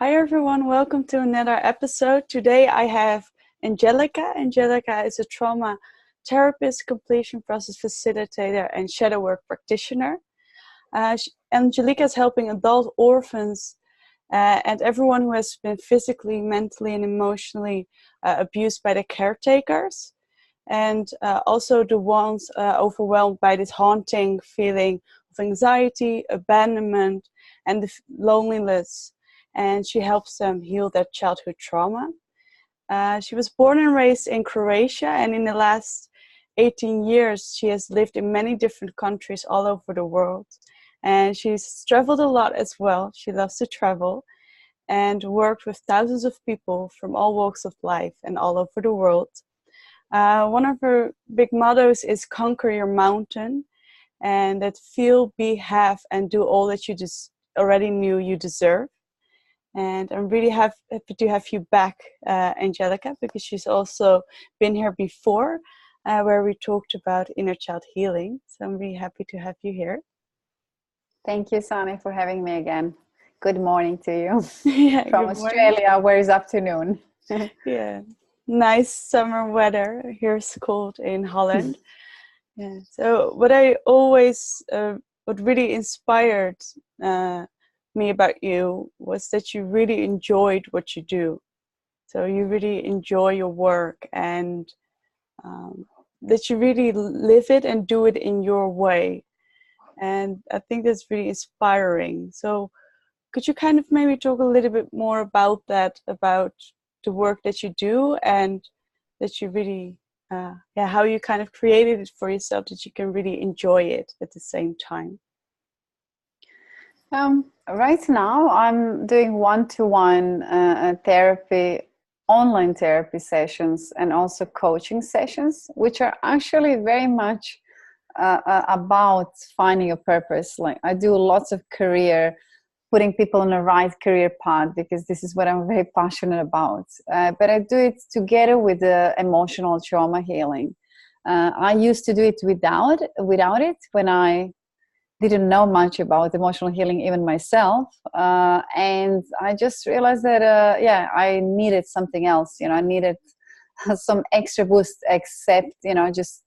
Hi everyone, welcome to another episode. Today I have Angelica. Angelica is a trauma therapist, completion process facilitator, and shadow work practitioner. Angelica is helping adult orphans and everyone who has been physically, mentally, and emotionally abused by the caretakers, and also the ones overwhelmed by this haunting feeling of anxiety, abandonment, and the loneliness. And she helps them heal their childhood trauma. She was born and raised in Croatia, and in the last 18 years she has lived in many different countries all over the world. And she's traveled a lot as well. She loves to travel and worked with thousands of people from all walks of life and all over the world. One of her big mottos is conquer your mountain, and that feel, be, have, and do all that you just already knew you deserve. And I'm really happy to have you back, Angelica, because she's also been here before, where we talked about inner child healing. So I'm really happy to have you here. Thank you, Sani, for having me again. Good morning to you Yeah, from Australia, where it's afternoon. Yeah, nice summer weather. Here's cold in Holland. Yeah. So what I always, what really inspired me about you was that you really enjoyed what you do. So you really enjoy your work, and that you really live it and do it in your way. And I think that's really inspiring. So could you kind of maybe talk a little bit more about that, about the work that you do, and that you really, how you kind of created it for yourself, that you can really enjoy it at the same time? Right now, I'm doing one-to-one therapy, online therapy sessions, and also coaching sessions, which are actually very much about finding a purpose. Like, I do lots of putting people on the right career path, because this is what I'm very passionate about. But I do it together with the emotional trauma healing. I used to do it without it when I didn't know much about emotional healing, even myself. And I just realized that, I needed something else. I needed some extra boost, except, just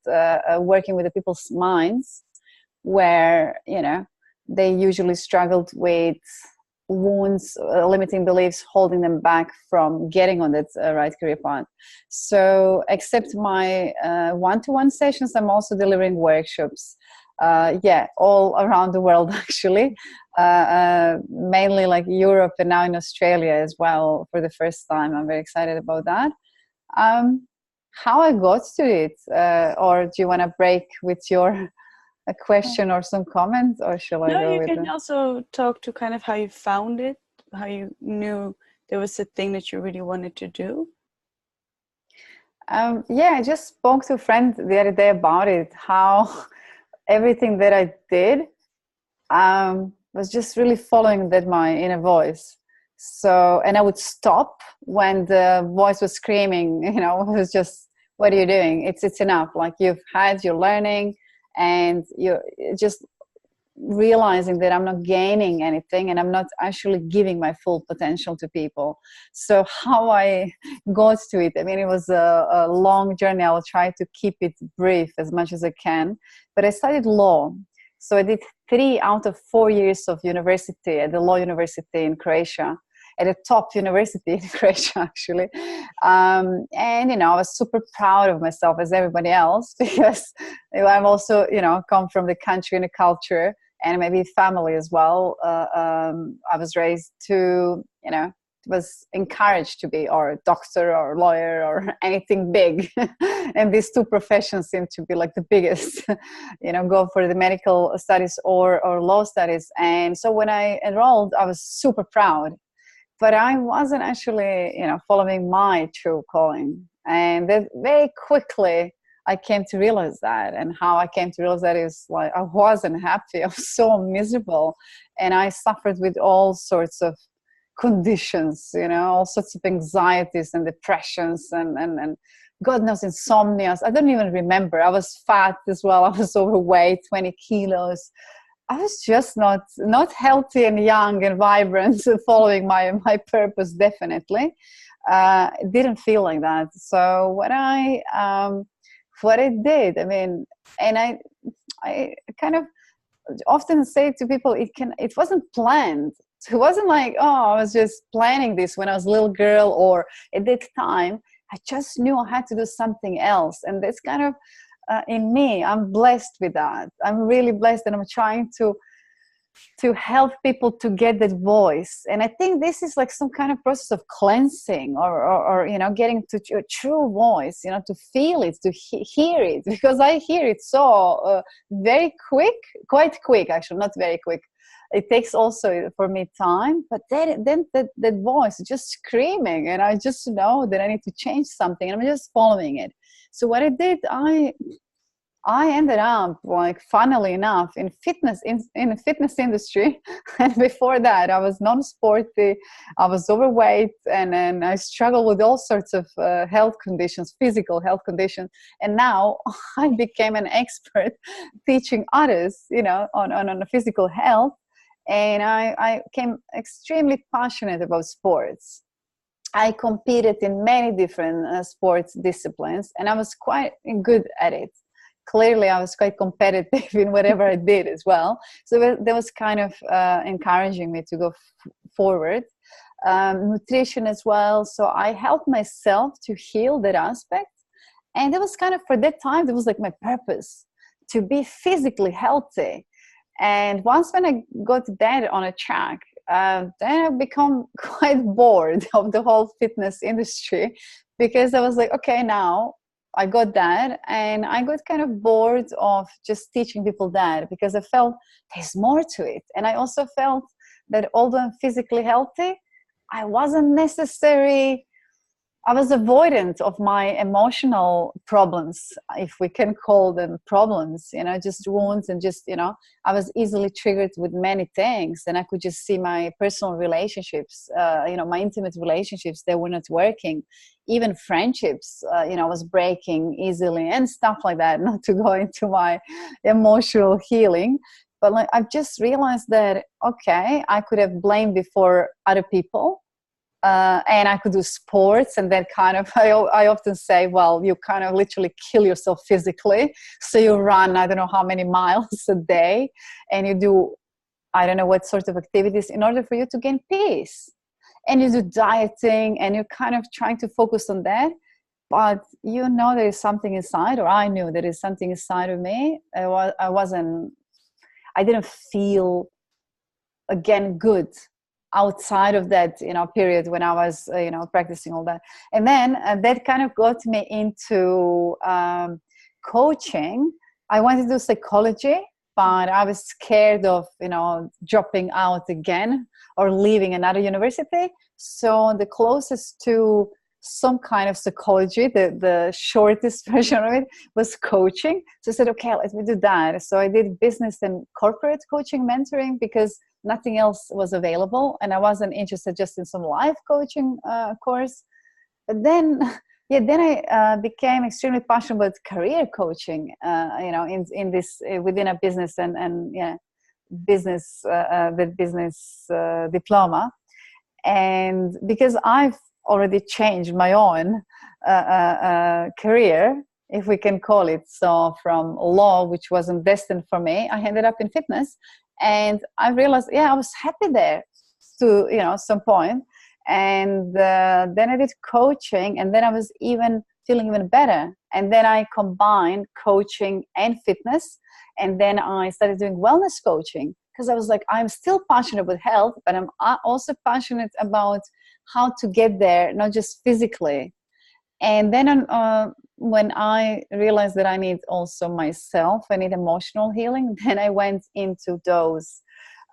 working with the people's minds, where, they usually struggled with wounds, limiting beliefs, holding them back from getting on that right career path. So except my one-to-one sessions, I'm also delivering workshops, all around the world, actually, mainly like Europe and now in Australia as well for the first time. I'm very excited about that. How I got to it, or do you want to break with a question or some comments, or shall I go with it? You can also talk to kind of how you found it, how you knew there was a thing that you really wanted to do. I just spoke to a friend the other day about it, how everything that I did was just really following my inner voice. So, and I would stop when the voice was screaming, it was just, what are you doing? It's enough. Like, you're learning, and you're just realizing that I'm not gaining anything, and I'm not actually giving my full potential to people. So how I got to it, it was a long journey. I'll try to keep it brief as much as I can. But I studied law. So I did 3 out of 4 years of university at the law university in Croatia, at a top university in Croatia, actually. And, I was super proud of myself, as everybody else, because I'm also, come from the country and the culture, and maybe family as well. I was raised to, was encouraged to be or a doctor or a lawyer or anything big. And these 2 professions seem to be like the biggest, go for the medical studies or law studies. And so when I enrolled, I was super proud. But I wasn't actually, following my true calling. And then very quickly, I came to realize that. And how I came to realize that is like, I wasn't happy. I was so miserable. And I suffered with all sorts of conditions, all sorts of anxieties and depressions and God knows, insomnias. I don't even remember. I was fat as well. I was overweight, 20 kilos. I was just not healthy and young and vibrant, following my purpose. Definitely, it didn't feel like that. So what I did, I mean, and I kind of often say to people, it wasn't planned. It wasn't like, oh, I was just planning this when I was a little girl or at that time. I just knew I had to do something else, and that's kind of in me. I'm blessed with that. I'm really blessed, and I'm trying to help people to get that voice. And I think this is like some kind of process of cleansing, or you know, getting to your true voice, you know, to feel it, to hear it, because I hear it so very quick, quite quick, actually, not very quick. It takes also for me time, but then that voice is just screaming, and I just know that I need to change something, and I'm just following it. So what I did, I ended up, like, funnily enough, in the fitness industry. And before that, I was non-sporty, I was overweight, and then I struggled with all sorts of health conditions, physical health conditions. And now I became an expert teaching others, you know, on physical health. And I became extremely passionate about sports. I competed in many different sports disciplines, and I was quite good at it. Clearly, I was quite competitive in whatever I did as well. So that was kind of encouraging me to go forward. Nutrition as well. So I helped myself to heal that aspect. And that was kind of, for that time, that was like my purpose, to be physically healthy. And once when I got that on a track, then I become quite bored of the whole fitness industry, because I was like, okay, now I got that, and I got kind of bored of just teaching people that, because I felt there's more to it. And I also felt that although I'm physically healthy, I wasn't necessary. I was avoidant of my emotional problems, if we can call them problems, you know, just wounds, and just, you know, I was easily triggered with many things, and I could just see my personal relationships, you know, my intimate relationships, they were not working. Even friendships, you know, I was breaking easily and stuff like that, not to go into my emotional healing. But like, I've just realized that, okay, I could have blamed before other people. And I could do sports, and then kind of, I often say, well, you kind of literally kill yourself physically. So you run, I don't know how many miles a day, and you do, I don't know what sort of activities in order for you to gain peace. And you do dieting, and you're kind of trying to focus on that. But you know, there is something inside, or I knew there is something inside of me. I didn't feel, again, good outside of that, you know, period when I was, you know, practicing all that. And then that kind of got me into coaching. I wanted to do psychology, but I was scared of, you know, dropping out again or leaving another university. So the closest to some kind of psychology, the shortest version of it, was coaching. So I said, okay, let me do that. So I did business and corporate coaching mentoring, because nothing else was available, and I wasn't interested just in some life coaching course. But then, yeah, then I became extremely passionate about career coaching, you know, in this within a business and yeah, business the business diploma. And because I've already changed my own career, if we can call it so, from law, which wasn't destined for me, I ended up in fitness. And I realized, yeah, I was happy there to, you know, some point. And then I did coaching, and then I was even feeling even better. And then I combined coaching and fitness. And then I started doing wellness coaching, because I was like, I'm still passionate about health, but I'm also passionate about how to get there, not just physically. And then when I realized that I need also myself, I need emotional healing, then I went into those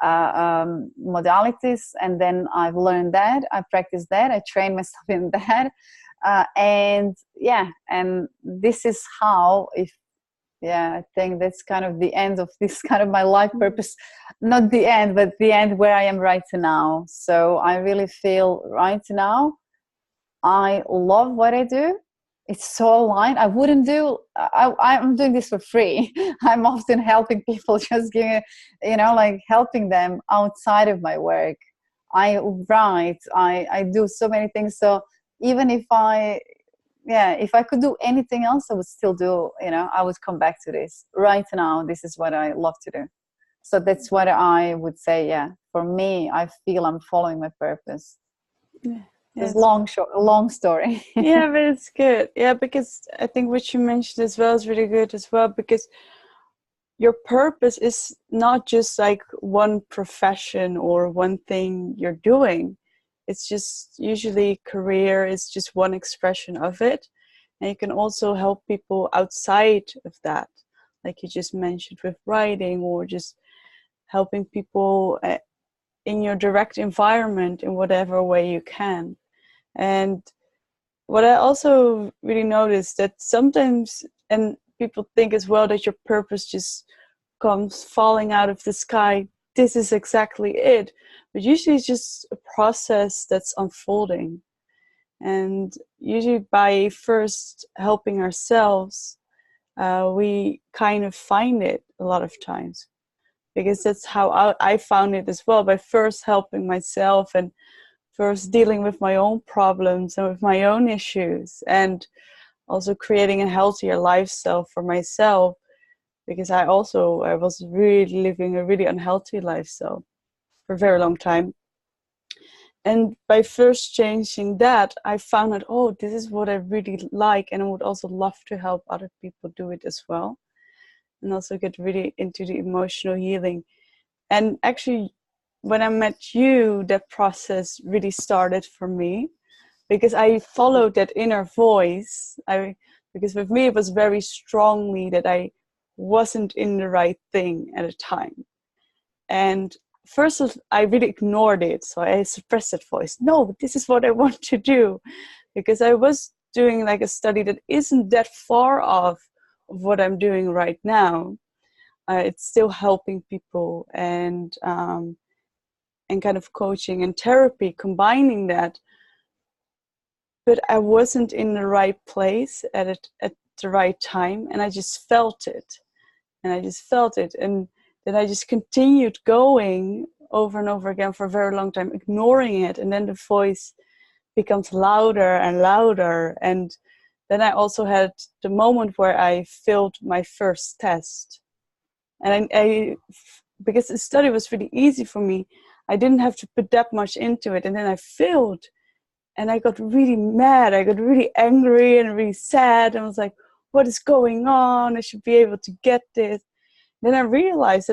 modalities. And then I've learned that, I practiced that, I trained myself in that. And yeah, and this is how, I think that's kind of the end of this kind of my life purpose. Not the end, but the end where I am right now. So I really feel right now, I love what I do. it's so aligned. I wouldn't do, I'm doing this for free. I'm often helping people, just giving, like helping them outside of my work. I write, I do so many things. So even if if I could do anything else, I would still do, I would come back to this. Right now, this is what I love to do. So that's what I would say, yeah. For me, I feel I'm following my purpose. Yeah. It's long story. Yeah, but it's good. Yeah, because I think what you mentioned as well is really good as well, because your purpose is not just like one profession or one thing you're doing. It's just usually career is just one expression of it. And you can also help people outside of that, like you just mentioned with writing, or just helping people in your direct environment in whatever way you can. And what I also really noticed that sometimes, and people think as well, that your purpose just comes falling out of the sky. This is exactly it. But usually it's just a process that's unfolding. And usually by first helping ourselves, we kind of find it a lot of times. Because that's how I found it as well, by first helping myself and first dealing with my own problems and with my own issues, and also creating a healthier lifestyle for myself, because I was really living a really unhealthy lifestyle for a very long time. And by first changing that, I found out, oh, this is what I really like, and I would also love to help other people do it as well, and also get really into the emotional healing. And actually, when I met you, that process really started for me, because I followed that inner voice. Because with me, it was very strongly that I wasn't in the right thing at a time. And first, I really ignored it. So I suppressed that voice. No, this is what I want to do. Because I was doing like a study that isn't that far off of what I'm doing right now. It's still helping people, and kind of coaching and therapy, combining that. But I wasn't in the right place at the right time, and I just felt it. And then I just continued going over and over again for a very long time, ignoring it. And then the voice becomes louder and louder. And then I also had the moment where I failed my first test. And I because the study was really easy for me, I didn't have to put that much into it. And then I failed. And I got really mad. I got really angry and really sad. And I was like, what is going on? I should be able to get this. Then I realized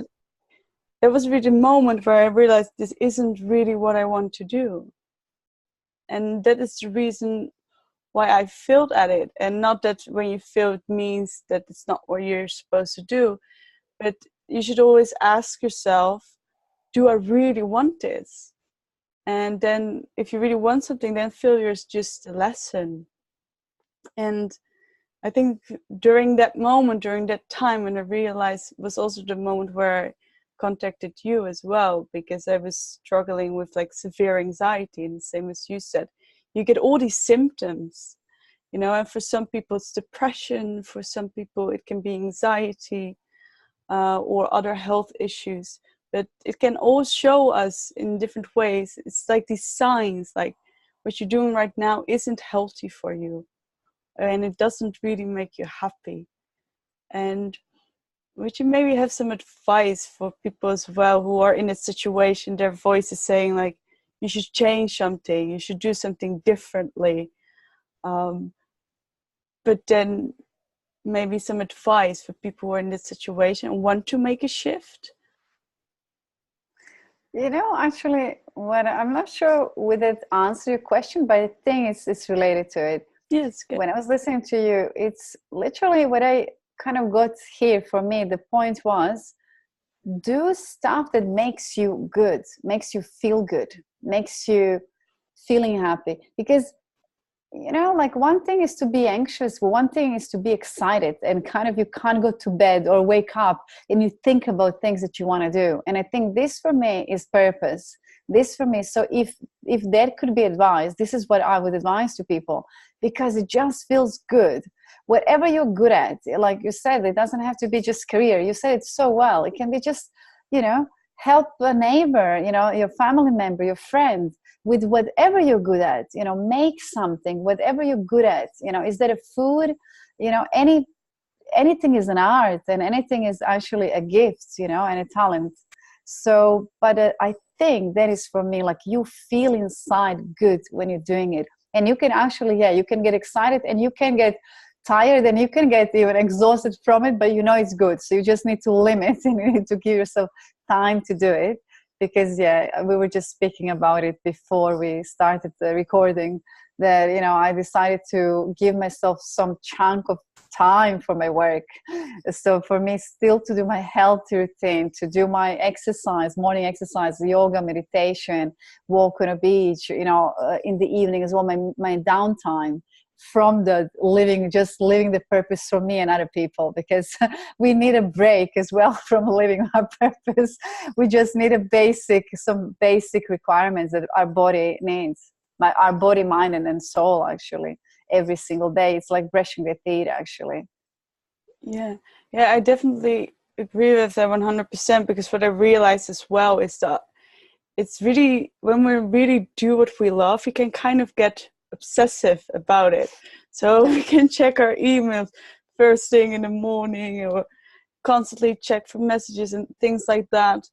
that was really the moment where I realized this isn't really what I want to do. And that is the reason why I failed at it. And not that when you fail, it means that it's not what you're supposed to do. But you should always ask yourself, do I really want this? And then if you really want something, then failure is just a lesson. And I think during that moment, during that time, when I realized, was also the moment where I contacted you as well, because I was struggling with like severe anxiety. And the same as you said, you get all these symptoms, and for some people it's depression, for some people it can be anxiety or other health issues. But it can all show us in different ways. It's like these signs, like what you're doing right now isn't healthy for you, and it doesn't really make you happy. And would you maybe have some advice for people as well who are in a situation, their voice is saying like, you should change something, you should do something differently. But then maybe some advice for people who are in this situation and want to make a shift? Actually, I'm not sure would it answer your question, but I think it's related to it. Yes. Good. When I was listening to you, it's literally what I kind of got here for me. The point was, do stuff that makes you good, makes you feel good, makes you feeling happy. Because like one thing is to be anxious, one thing is to be excited, and kind of you can't go to bed or wake up and you think about things that you want to do. And I think this for me is purpose. This for me, so if if there could be advice, this is what I would advise to people, because it just feels good. Whatever you're good at, like you said, it doesn't have to be just career. You said it so well. It can be just, you know, help a neighbor, you know, your family member, your friend, with whatever you're good at, you know, make something, whatever you're good at, you know, is that a food, you know, anything is an art, and anything is actually a gift, you know, and a talent. So, but I think that is for me, like, you feel inside good when you're doing it. And you can actually, yeah, you can get excited and you can get tired and you can get even exhausted from it, but you know it's good. So you just need to limit and you need to give yourself time to do it. Because, yeah, we were just speaking about it before we started the recording, that, you know, I decided to give myself some chunk of time for my work. So for me, still to do my healthy routine, to do my exercise, morning exercise, yoga, meditation, walk on a beach, you know, in the evening as well, my downtime from the just living the purpose for me and other people, because we need a break as well from living our purpose. We just need some basic requirements that our body needs, our body, mind, and soul, actually, every single day. It's like brushing the teeth, actually. Yeah, I definitely agree with that 100%, because what I realized as well is that it's really, when we really do what we love, we can kind of get obsessive about it. So we can check our emails first thing in the morning, or constantly check for messages and things like that.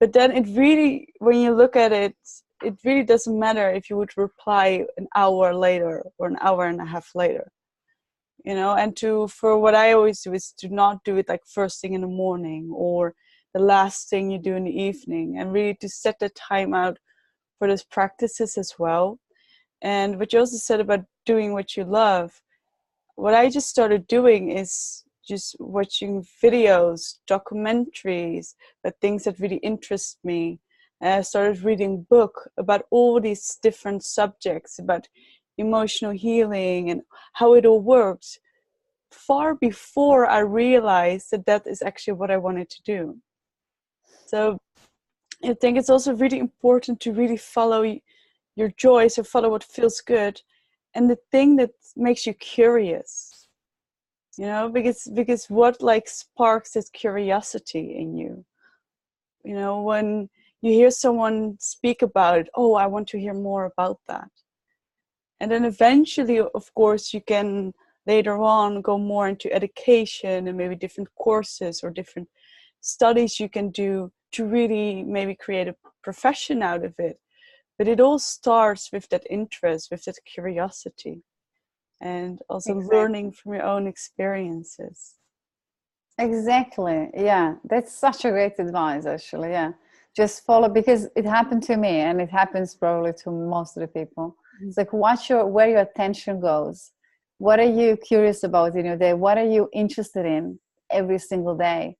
But then it really, when you look at it, it really doesn't matter if you would reply an hour later or an hour and a half later, you know. And for what I always do is to not do it like first thing in the morning or the last thing you do in the evening, and really to set the time out for those practices as well. And what you also said about doing what you love, what I just started doing is just watching videos, documentaries, but things that really interest me. And I started reading book about all these different subjects, about emotional healing and how it all works, far before I realized that that is actually what I wanted to do. So I think it's also really important to really follow your joys, or follow what feels good, and the thing that makes you curious, you know, because what like sparks this curiosity in you, you know, when you hear someone speak about it, oh, I want to hear more about that. And then eventually, of course, you can later on go more into education and maybe different courses or different studies you can do to really maybe create a profession out of it. But it all starts with that interest, with that curiosity, and also learning from your own experiences. Exactly. Yeah, that's such a great advice, actually. Yeah, just follow, because it happened to me, and it happens probably to most of the people. It's like, watch where your attention goes. What are you curious about in your day? What are you interested in every single day?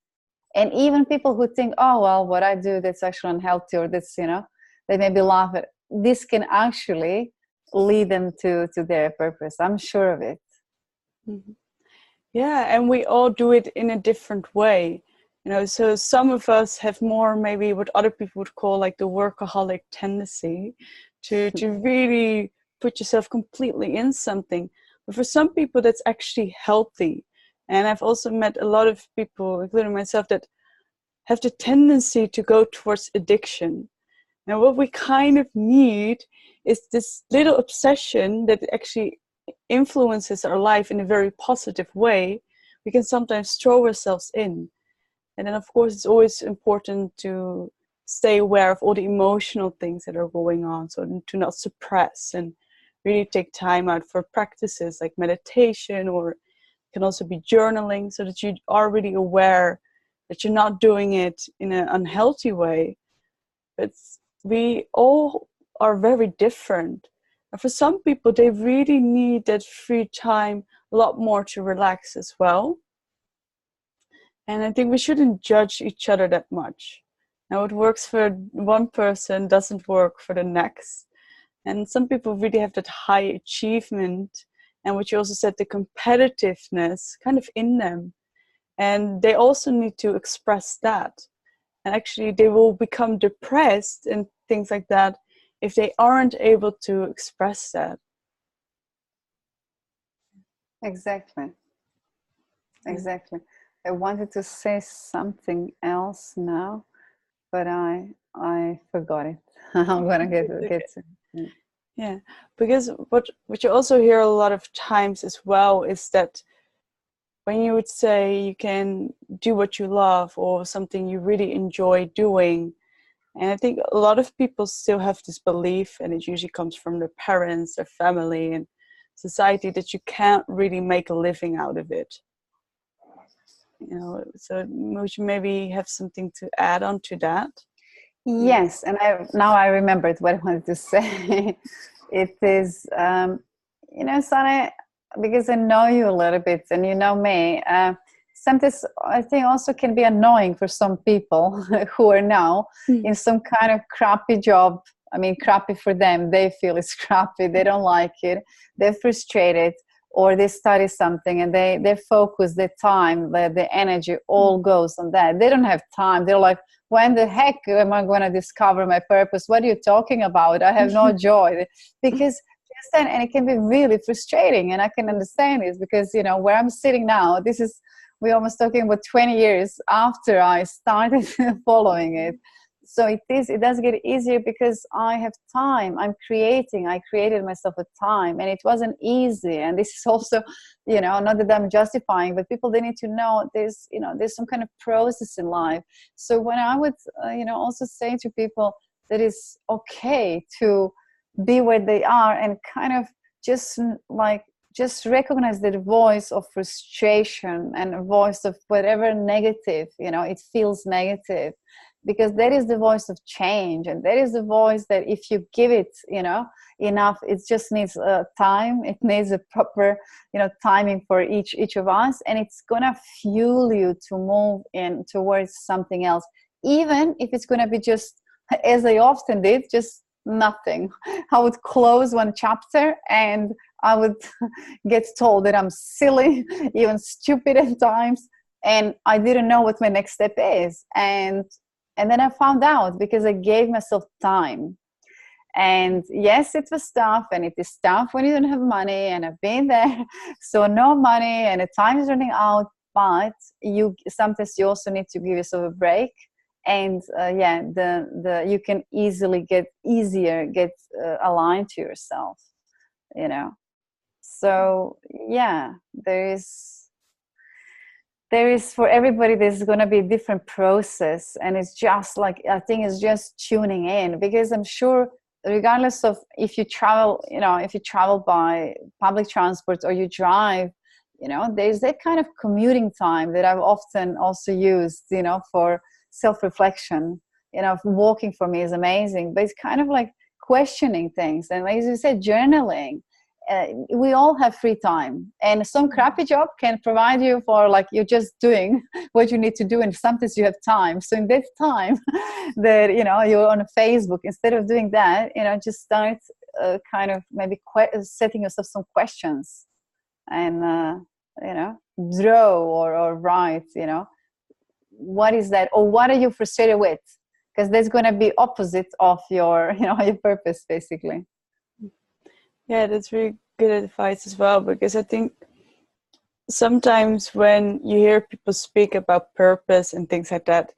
And even people who think, oh, well, what I do, that's actually unhealthy, or that's, you know, they maybe laugh at, this can actually lead them to their purpose. I'm sure of it. Mm-hmm. Yeah, and we all do it in a different way. You know, so some of us have more maybe what other people would call like the workaholic tendency to really put yourself completely in something. But for some people, that's actually healthy. And I've also met a lot of people, including myself, that have the tendency to go towards addiction. Now, what we kind of need is this little obsession that actually influences our life in a very positive way. We can sometimes throw ourselves in. And then, of course, it's always important to stay aware of all the emotional things that are going on, so to not suppress, and really take time out for practices like meditation, or it can also be journaling, so that you are really aware that you're not doing it in an unhealthy way. But we all are very different. And for some people, they really need that free time a lot more to relax as well. And I think we shouldn't judge each other that much. Now, what works for one person doesn't work for the next. And some people really have that high achievement, and what you also said, the competitiveness kind of in them. And they also need to express that. And actually, they will become depressed and things like that if they aren't able to express that. Exactly. I wanted to say something else now, but I forgot it. I'm gonna get to it. Yeah, because what you also hear a lot of times as well is that when you would say you can do what you love or something you really enjoy doing, and I think a lot of people still have this belief, and it usually comes from their parents, their family, and society, that you can't really make a living out of it. You know, so would you maybe have something to add on to that? Yes, and now I remembered what I wanted to say. It is, Sana, because I know you a little bit and you know me, sometimes I think also can be annoying for some people who are now in some kind of crappy job. I mean, crappy for them. They feel it's crappy. They don't like it. They're frustrated, or they study something and they focus their time, the energy all goes on that. They don't have time. They're like, when the heck am I going to discover my purpose? What are you talking about? I have no joy. Because just then, and it can be really frustrating. And I can understand this because, you know, where I'm sitting now, we're almost talking about 20 years after I started following it. So it does get easier because I have time. I created myself a time, and it wasn't easy. And this is also, you know, not that I'm justifying, but people, they need to know there's some kind of process in life. So when I would, also say to people that it's okay to be where they are and kind of just recognize the voice of frustration and a voice of whatever negative, it feels negative. Because that is the voice of change, and that is the voice that if you give it, enough, it just needs time. It needs a proper, timing for each of us, and it's gonna fuel you to move in towards something else, even if it's gonna be just, as I often did, just nothing. I would close one chapter and I would get told that I'm silly, even stupid at times, and I didn't know what my next step is. And then I found out because I gave myself time. And yes, it was tough, and it is tough when you don't have money, and I've been there. So no money, and the time is running out, but sometimes you also need to give yourself a break. And you can get aligned to yourself, So yeah, there is for everybody, there's going to be a different process, and it's just like, I think it's just tuning in, because I'm sure regardless of if you travel by public transport or you drive, there's that kind of commuting time that I've often also used, for self-reflection. Walking for me is amazing, but it's kind of like questioning things, and as you said, journaling. We all have free time, and some crappy job can provide you for, like, you're just doing what you need to do, and sometimes you have time. So in that time that you're on Facebook, instead of doing that, just start kind of maybe setting yourself some questions, and draw or write, what is that, or what are you frustrated with, because that's going to be opposite of your your purpose, basically. Yeah, that's really good advice as well, because I think sometimes when you hear people speak about purpose and things like that,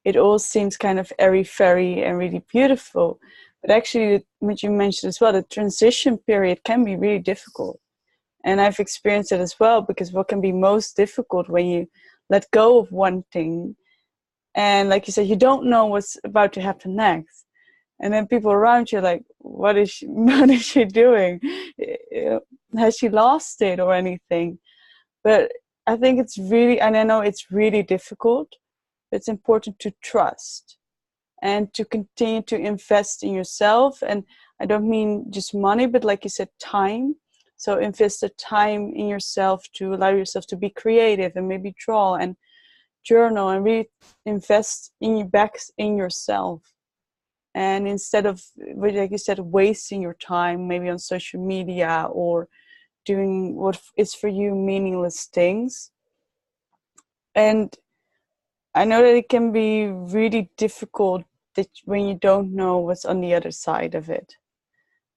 it all seems kind of airy-fairy and really beautiful. But actually, what you mentioned as well, the transition period can be really difficult. And I've experienced it as well, because what can be most difficult when you let go of one thing, and like you said, you don't know what's about to happen next. And then people around you are like, what is she doing? Has she lost it or anything? But I think it's really, and I know it's really difficult, but it's important to trust and to continue to invest in yourself. And I don't mean just money, but like you said, time. So invest the time in yourself to allow yourself to be creative and maybe draw and journal and really invest back in yourself. And instead of, like you said, wasting your time maybe on social media or doing what is for you meaningless things. And I know that it can be really difficult when you don't know what's on the other side of it.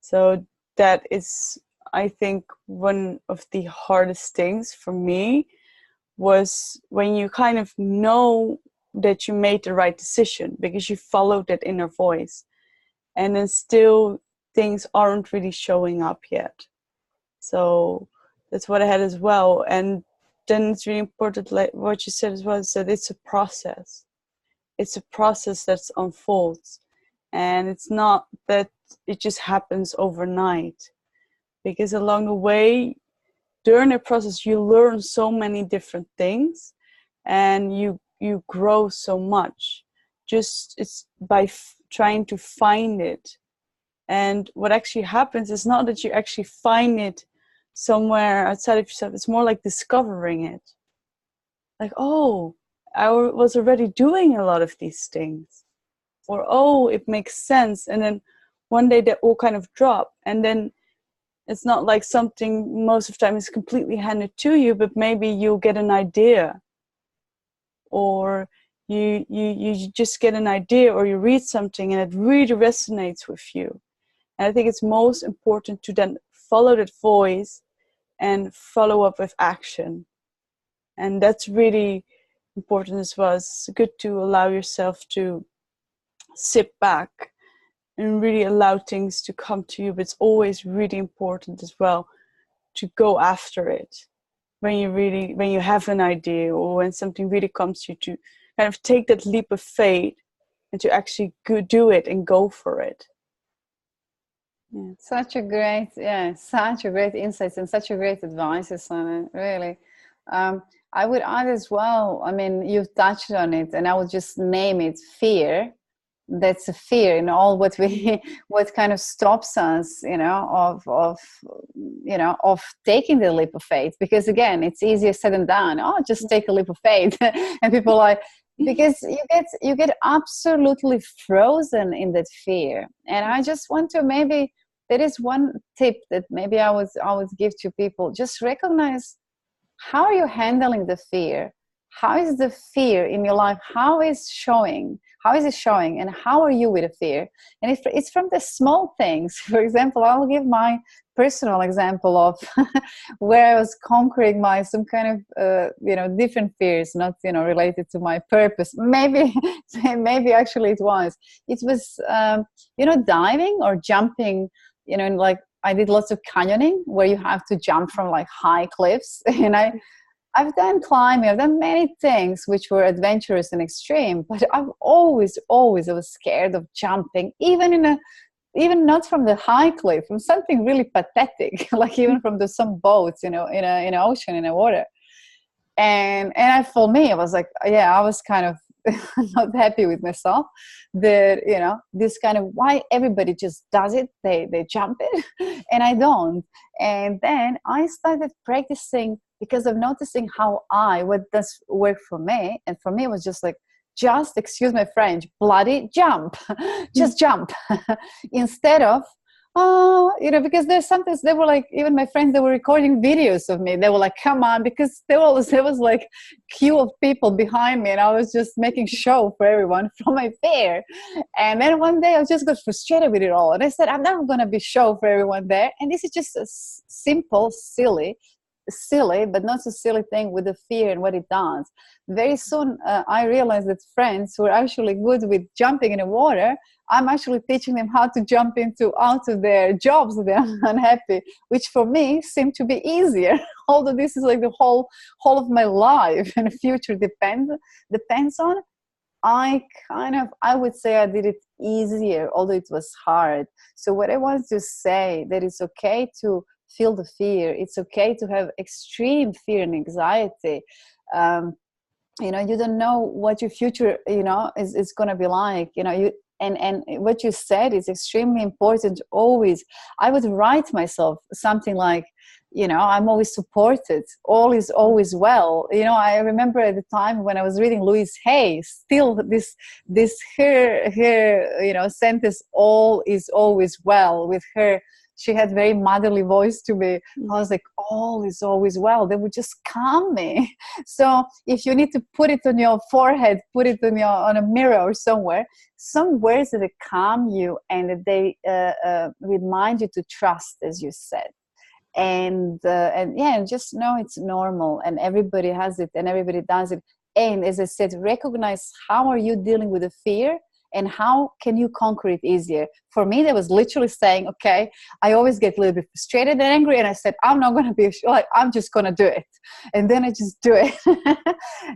So that is, I think, one of the hardest things for me, was when you kind of know that you made the right decision because you followed that inner voice, and then still things aren't really showing up yet. So that's what I had as well. And then it's really important, like what you said as well, is that it's a process. It's a process that unfolds, and it's not that it just happens overnight, because along the way, during the process, you learn so many different things, and you grow so much. Just it's by trying to find it. And what actually happens is not that you actually find it somewhere outside of yourself. It's more like discovering it. Like, oh, I was already doing a lot of these things. Or, oh, it makes sense. And then one day they all kind of drop. And then it's not like something most of the time is completely handed to you, but maybe you'll get an idea. Or you just get an idea, or you read something and it really resonates with you. And I think it's most important to then follow that voice and follow up with action. And that's really important as well. It's good to allow yourself to sit back and really allow things to come to you. But it's always really important as well to go after it when you have an idea, or when something really comes to you, to kind of take that leap of faith and to actually do it and go for it. Yeah. Such a great insights and such a great advice, Susanne, really. I would add as well, I mean, you've touched on it, and I would just name it fear. That's a fear in all what kind of stops us, of taking the leap of faith. Because again, it's easier said than done. Oh, just take a leap of faith. And people are like, because you get absolutely frozen in that fear. And I just want to, maybe there is one tip that maybe I would give to people. Just recognize, how are you handling the fear? How is the fear in your life? How is it showing? And how are you with the fear? And if it's from the small things, for example, I'll give my personal example of where I was conquering some kind of, different fears, not, related to my purpose. Maybe actually it was, diving or jumping, like I did lots of canyoning where you have to jump from like high cliffs. And I've done climbing, I've done many things which were adventurous and extreme, but I was scared of jumping, even not from the high cliff, from something really pathetic, like even from some boats, in an ocean, in the water. And for me, I was like, I was kind of not happy with myself that, this kind of, why everybody just does it, they jump it, and I don't. And then I started practicing, because of noticing what does work for me. And for me, it was just like, excuse my French, bloody jump, just jump. Instead of, because there's sometimes they were like, even my friends, they were recording videos of me. They were like, come on, because there was like queue of people behind me, and I was just making show for everyone from my fear. And then one day I just got frustrated with it all. And I said, I'm never going to be show for everyone there. And this is just a simple, silly, but not so silly thing with the fear and what it does. Very soon I realized that friends who are actually good with jumping in the water, I'm actually teaching them how to jump out of their jobs that they're unhappy, which for me seemed to be easier. Although this is like the whole of my life and the future depends on. I would say I did it easier, although it was hard. So what I want to say, that it's okay to feel the fear. It's okay to have extreme fear and anxiety. You don't know what your future, is going to be like. And what you said is extremely important. Always, I would write myself something like, I'm always supported. All is always well. I remember at the time when I was reading Louise Hay, still this her sentence, all is always well, with her she had very motherly voice to me. I was like, all is always well. They would just calm me. So if you need to put it on your forehead, put it on a mirror or somewhere, some words that calm you and that they remind you to trust, as you said. And yeah, and just know it's normal, and everybody has it, and everybody does it. And as I said, recognize how are you dealing with the fear, and how can you conquer it easier. For me, that was literally saying, okay, I always get a little bit frustrated and angry, and I said, I'm not going to be like, I'm just going to do it. And then I just do it.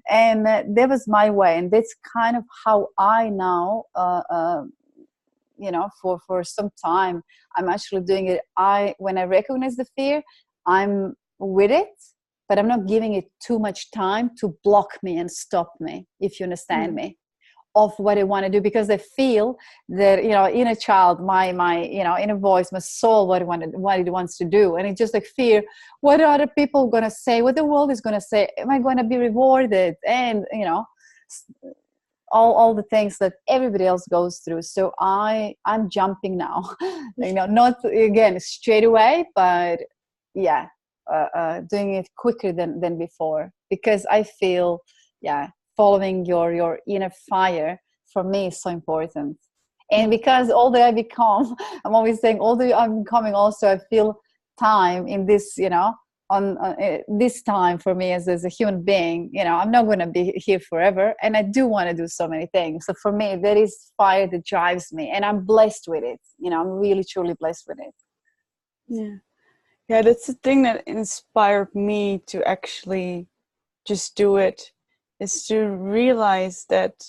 And that was my way. And that's kind of how I now, you know, for some time, I'm actually doing it. When I recognize the fear, I'm with it, but I'm not giving it too much time to block me and stop me, if you understand me, of what I want to do, because I feel that, you know, inner child, my you know, inner voice, my soul, what it wants to do. And it's just like fear. What are other people going to say? What the world is going to say? Am I going to be rewarded? And, you know, all the things that everybody else goes through. So I'm jumping now, you know, not again straight away, but yeah, doing it quicker than before, because I feel, yeah, following your inner fire for me is so important. And because older I become, I'm always saying older I'm becoming, also I feel time in this, you know, on this time for me as a human being, you know, I'm not going to be here forever, and I do want to do so many things. So for me, that is fire that drives me, and I'm blessed with it. You know, I'm really truly blessed with it. Yeah, that's the thing that inspired me to actually just do it, is to realize that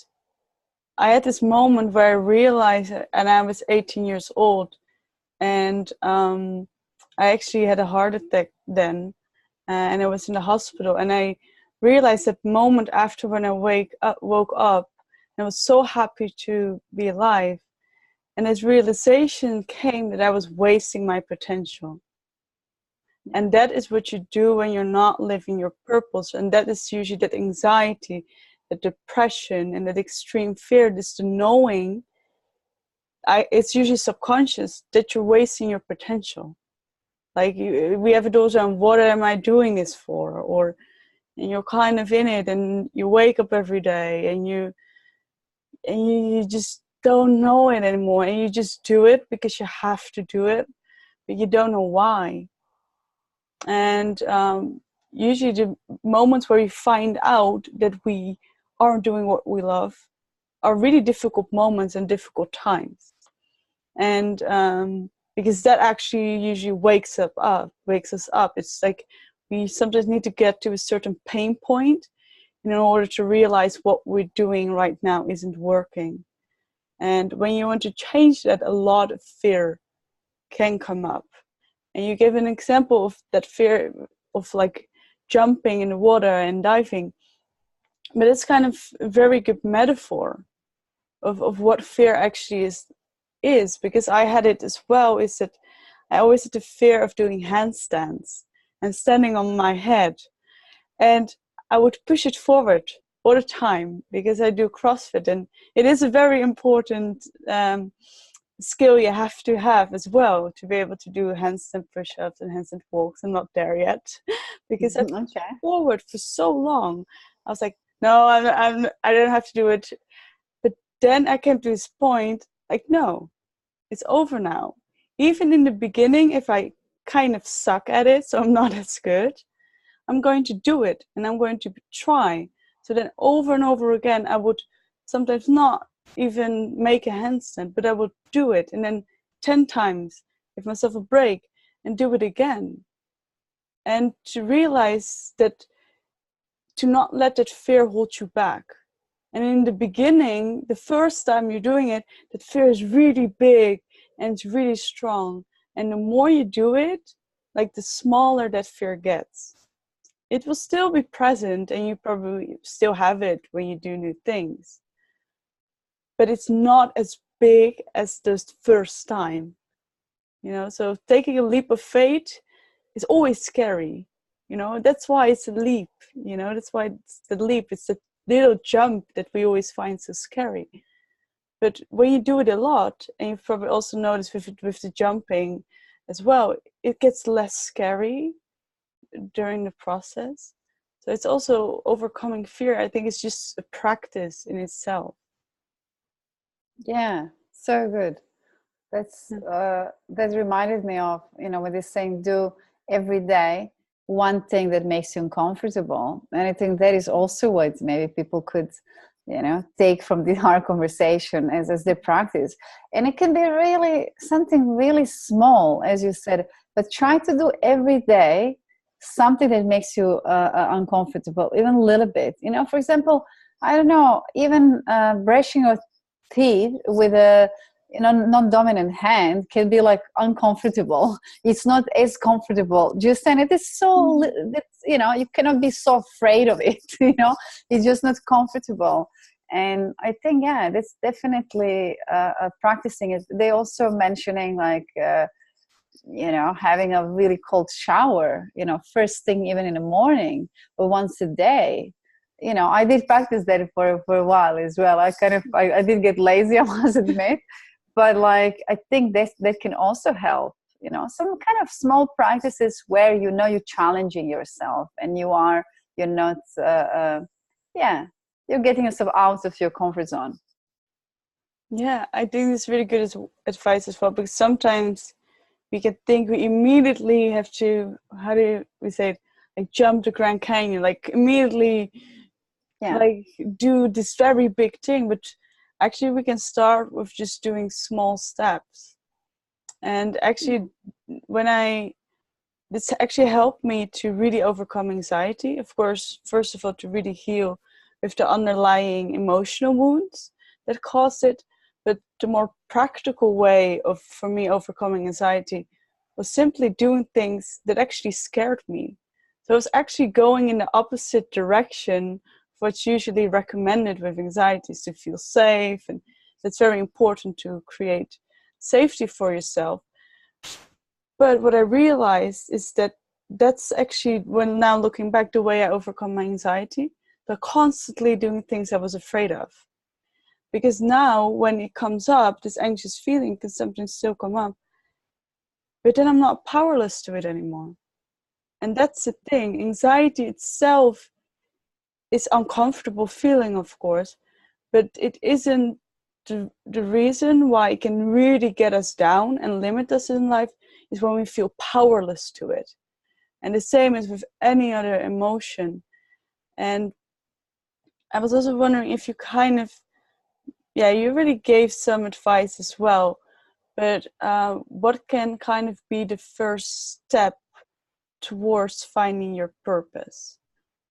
I had this moment where I realized, and I was 18 years old, and I actually had a heart attack then, and I was in the hospital, and I realized that moment after when I woke up, and I was so happy to be alive, and this realization came that I was wasting my potential. And that is what you do when you're not living your purpose, and that is usually that anxiety, that depression, and that extreme fear, this the knowing, it's usually subconscious, that you're wasting your potential. Like we have those on, what am I doing this for? Or, and you're kind of in it, and you wake up every day, and you just don't know it anymore, and you just do it because you have to do it, but you don't know why. And usually the moments where we find out that we aren't doing what we love are really difficult moments and difficult times. And because that actually usually wakes us up. It's like we sometimes need to get to a certain pain point in order to realize what we're doing right now isn't working. And when you want to change that, a lot of fear can come up. And you give an example of that fear of like jumping in the water and diving. But it's kind of a very good metaphor of what fear actually is, because I had it as well, is that I always had the fear of doing handstands and standing on my head. And I would push it forward all the time because I do CrossFit, and it is a very important skill you have to have as well to be able to do handstand push-ups and handstand walks. I'm not there yet because I pushed forward for so long. I was like, no, I don't have to do it. But then I came to this point, like, no, it's over now. Even in the beginning, if I kind of suck at it, so I'm not as good, I'm going to do it, and I'm going to try. So then over and over again, I would sometimes not even make a handstand, but I would do it, and then 10 times, give myself a break, and do it again. And to realize that, to not let that fear hold you back. And in the beginning, the first time you're doing it, that fear is really big and it's really strong. And the more you do it, like the smaller that fear gets. It will still be present, and you probably still have it when you do new things. But it's not as big as the first time. You know, so taking a leap of faith is always scary. You know, that's why it's a leap. You know, that's why it's the leap. It's the little jump that we always find so scary. But when you do it a lot, and you've probably also noticed with the jumping, as well, it gets less scary during the process. So it's also overcoming fear. I think it's just a practice in itself. Yeah, so good. That's that reminded me of, you know, when they're saying do every day one thing that makes you uncomfortable. And I think that is also what maybe people could, you know, take from our conversation as their practice. And it can be really something really small, as you said, but try to do every day something that makes you uncomfortable, even a little bit. You know, for example, I don't know, even brushing your teeth with a, you know, non-dominant hand can be like uncomfortable. It's not as comfortable. Just and it is so, you know, you cannot be so afraid of it. You know, it's just not comfortable. And I think, yeah, that's definitely practicing it. They also mentioning like, you know, having a really cold shower, you know, first thing even in the morning or once a day. You know, I did practice that for a while as well. I did get lazy, I must admit, but like I think that can also help. You know, some kind of small practices where, you know, you're challenging yourself and you're not yeah, you're getting yourself out of your comfort zone. Yeah, I think it's really good advice as well, because sometimes we can think we immediately have to, how do we say it, like jump the Grand Canyon, like immediately, Yeah. like do this very big thing. But actually we can start with just doing small steps. And actually this actually helped me to really overcome anxiety. Of course, first of all, to really heal with the underlying emotional wounds that caused it. But the more practical way of, for me, overcoming anxiety was simply doing things that actually scared me. So I was actually going in the opposite direction of what's usually recommended with anxiety, is to feel safe. And it's very important to create safety for yourself. But what I realized is that that's actually, when now looking back, the way I overcome my anxiety, by constantly doing things I was afraid of. Because now when it comes up, this anxious feeling can sometimes still come up, but then I'm not powerless to it anymore. And that's the thing. Anxiety itself is uncomfortable feeling, of course, but it isn't the reason why it can really get us down and limit us in life is when we feel powerless to it. And the same as with any other emotion. And I was also wondering if you kind of, yeah, you really gave some advice as well, but what can kind of be the first step towards finding your purpose?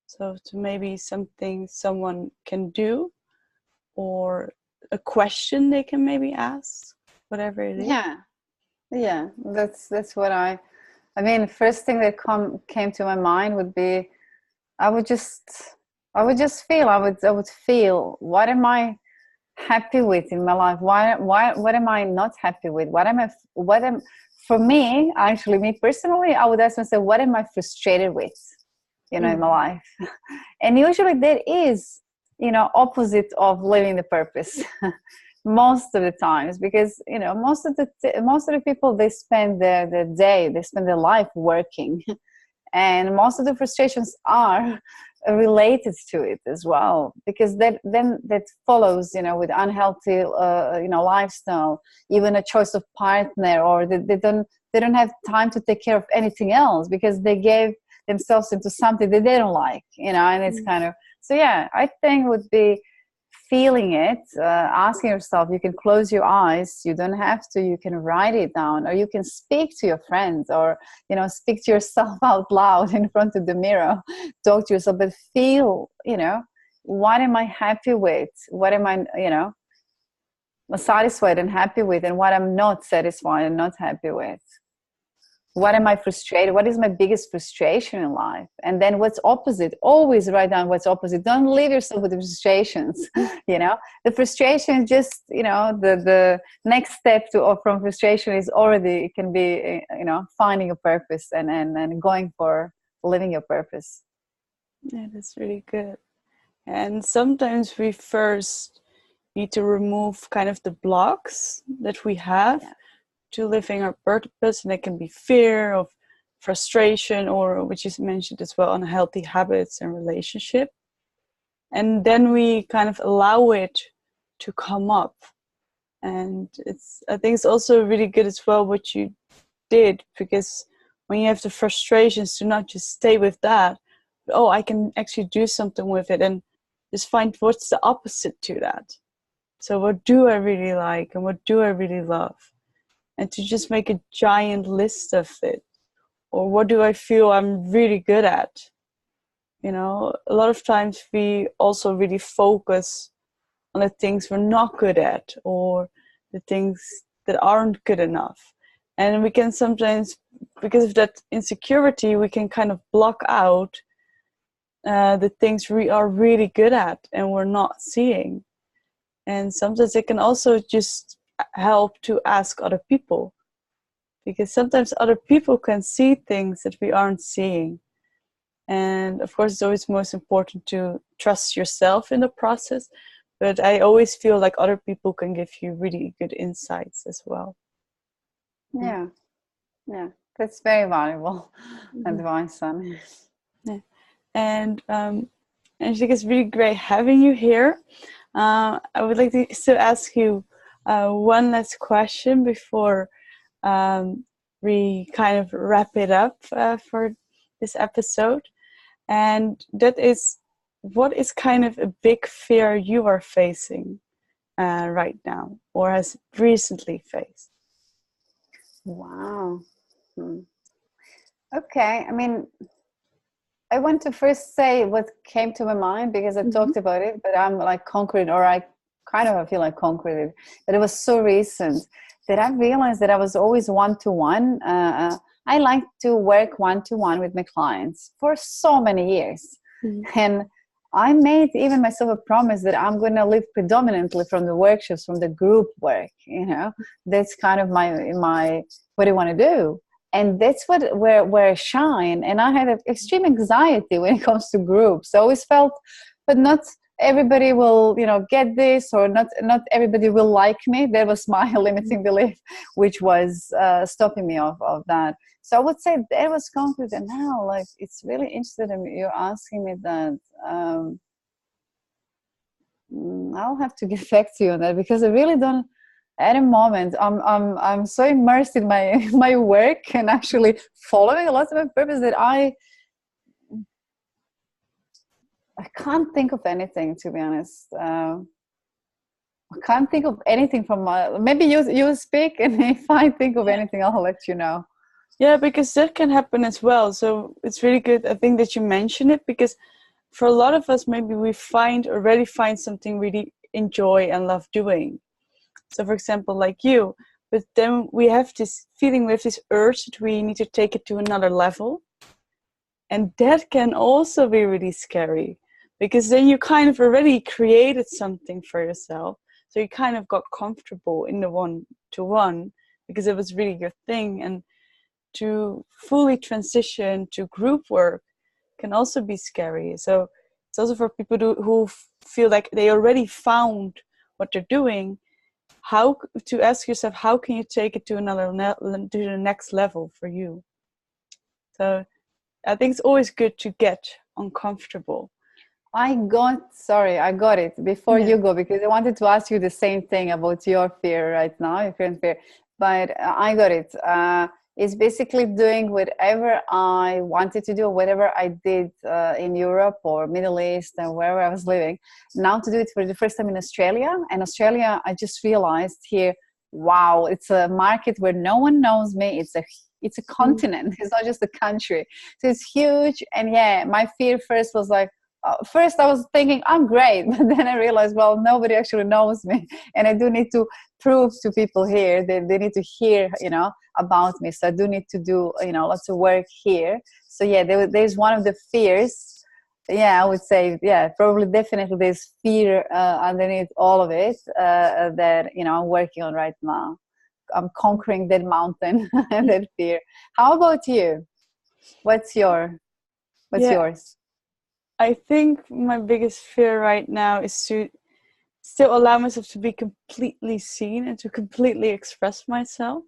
So to maybe something someone can do, or a question they can maybe ask, whatever it is. Yeah, that's what I mean, the first thing that came to my mind would be I would just feel, I would feel, what am I happy with in my life? Why what am I not happy with? For me, actually, me personally, I would ask myself, what am I frustrated with, you know, in my life? And usually there is, you know, opposite of living the purpose. Most of the times, because, you know, most of the people, they spend their day, they spend their life working. And most of the frustrations are related to it as well, because that follows, you know, with unhealthy you know, lifestyle, even a choice of partner, or they don't have time to take care of anything else because they gave themselves into something that they don't like, you know. And it's kind of, so yeah, I think would be feeling it, asking yourself. You can close your eyes, you don't have to, you can write it down, or you can speak to your friends, or, you know, speak to yourself out loud in front of the mirror, talk to yourself, but feel, you know, what am I happy with, what am I, you know, satisfied and happy with, and what I'm not satisfied and not happy with. What am I frustrated? What is my biggest frustration in life? And then what's opposite? Always write down what's opposite. Don't leave yourself with the frustrations. You know, the frustration is just, you know, the next step from frustration is already, it can be, you know, finding a purpose and going for living your purpose. Yeah, that's really good. And sometimes we first need to remove kind of the blocks that we have to living our purpose, and it can be fear of frustration, or which is mentioned as well, unhealthy habits and relationship. And then we kind of allow it to come up. And I think it's also really good as well what you did, because when you have the frustrations, to not just stay with that, but, oh, I can actually do something with it, and just find what's the opposite to that. So what do I really like, and what do I really love? And to just make a giant list of it. Or what do I feel I'm really good at? You know, a lot of times we also really focus on the things we're not good at, or the things that aren't good enough. And we can sometimes, because of that insecurity, we can kind of block out the things we are really good at and we're not seeing. And sometimes it can also just help to ask other people, because sometimes other people can see things that we aren't seeing. And of course, it's always most important to trust yourself in the process, but I always feel like other people can give you really good insights as well. Yeah, that's very valuable advice, Anne. Yeah. And Angelica, it's really great having you here. I would like to still ask you one last question before we kind of wrap it up for this episode. And that is, what is kind of a big fear you are facing right now, or has recently faced? Wow. Okay, I mean, I want to first say what came to my mind, because I talked about it, but I'm like conquered, or I feel like conquered it. But it was so recent that I realized that I was always one-to-one. I like to work one-to-one with my clients for so many years. And I made even myself a promise that I'm going to live predominantly from the workshops, from the group work. You know, that's kind of my what I want to do. And that's where I shine. And I had extreme anxiety when it comes to groups. I always felt, but not everybody will, get this, or not everybody will like me. That was my limiting belief, which was stopping me of that. So I would say that was concrete. And now, like, it's really interesting. You're asking me that. I'll have to get back to you on that, because I really don't. At a moment, I'm so immersed in my work and actually following a lot of my purpose that I can't think of anything, to be honest. I can't think of anything from maybe you speak, and if I think of anything, I'll let you know. Yeah, because that can happen as well. So it's really good, I think, that you mention it, because for a lot of us, maybe we already find something really enjoy and love doing. So for example, like you, but then we have this feeling, we have this urge that we need to take it to another level. And that can also be really scary, because then you kind of already created something for yourself. So you kind of got comfortable in the one-to-one because it was really your thing. And to fully transition to group work can also be scary. So it's also for people who feel like they already found what they're doing, how to ask yourself, how can you take it to to the next level for you? So I think it's always good to get uncomfortable. I got it before you go, because I wanted to ask you the same thing about your fear right now, your current fear, but I got it. It's basically doing whatever I wanted to do, whatever I did in Europe or Middle East and wherever I was living. Now to do it for the first time in Australia. And Australia, I just realized here, wow, it's a market where no one knows me. It's a continent. It's not just a country. So it's huge. And yeah, my fear first was like, first I was thinking I'm great, but then I realized, well, nobody actually knows me, and I do need to prove to people here that they need to hear, about me. So I do need to do, lots of work here. So yeah, there's one of the fears. Yeah, I would say, yeah, probably definitely there's fear underneath all of it that, I'm working on right now. I'm conquering that mountain and that fear. How about you? What's yours? I think my biggest fear right now is to still allow myself to be completely seen and to completely express myself.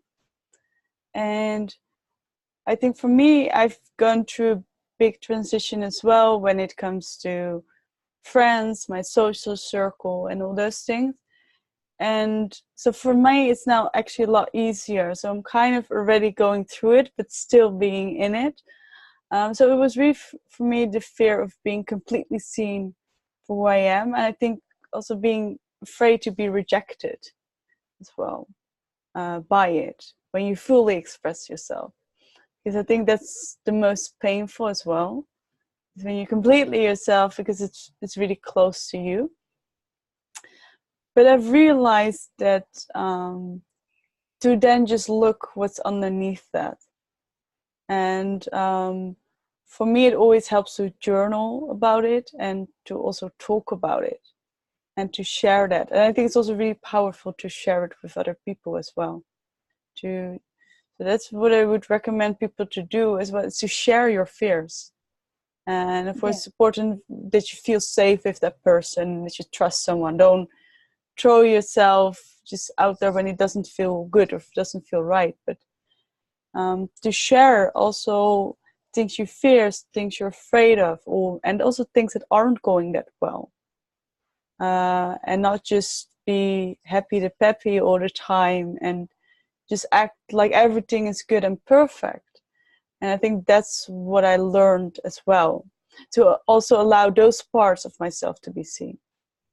And I think for me, I've gone through a big transition as well when it comes to friends, my social circle, and all those things. And so for me, it's now actually a lot easier. So I'm kind of already going through it, but still being in it. So it was really, for me, the fear of being completely seen for who I am. And I think also being afraid to be rejected as well by it when you fully express yourself. Because I think that's the most painful as well. Is when you're completely yourself, because it's really close to you. But I've realized that to then just look what's underneath that. And for me, it always helps to journal about it and to also talk about it and to share that. And I think it's also really powerful to share it with other people as well. So that's what I would recommend people to do as well, is to share your fears. And of course, it's important that you feel safe with that person, that you trust someone. Don't throw yourself just out there when it doesn't feel good or doesn't feel right. But to share also things you fear, things you're afraid of, and also things that aren't going that well. And not just be happy to peppy all the time and just act like everything is good and perfect. And I think that's what I learned as well, to also allow those parts of myself to be seen.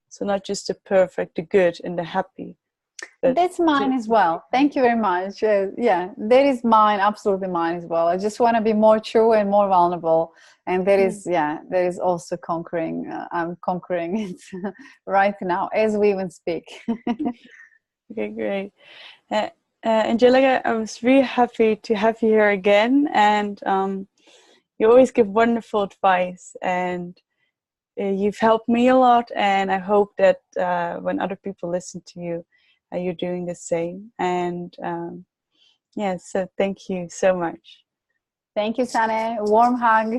So not just the perfect, the good, and the happy. That's mine as well. Thank you very much. Yeah, that is mine, absolutely mine as well. I just want to be more true and more vulnerable. And that is, that is also conquering. I'm conquering it right now as we even speak. Okay, great. Angelica, I was really happy to have you here again. And you always give wonderful advice. And you've helped me a lot. And I hope that when other people listen to you, you're doing the same. And so thank you so much. Thank you, Sane. Warm hug.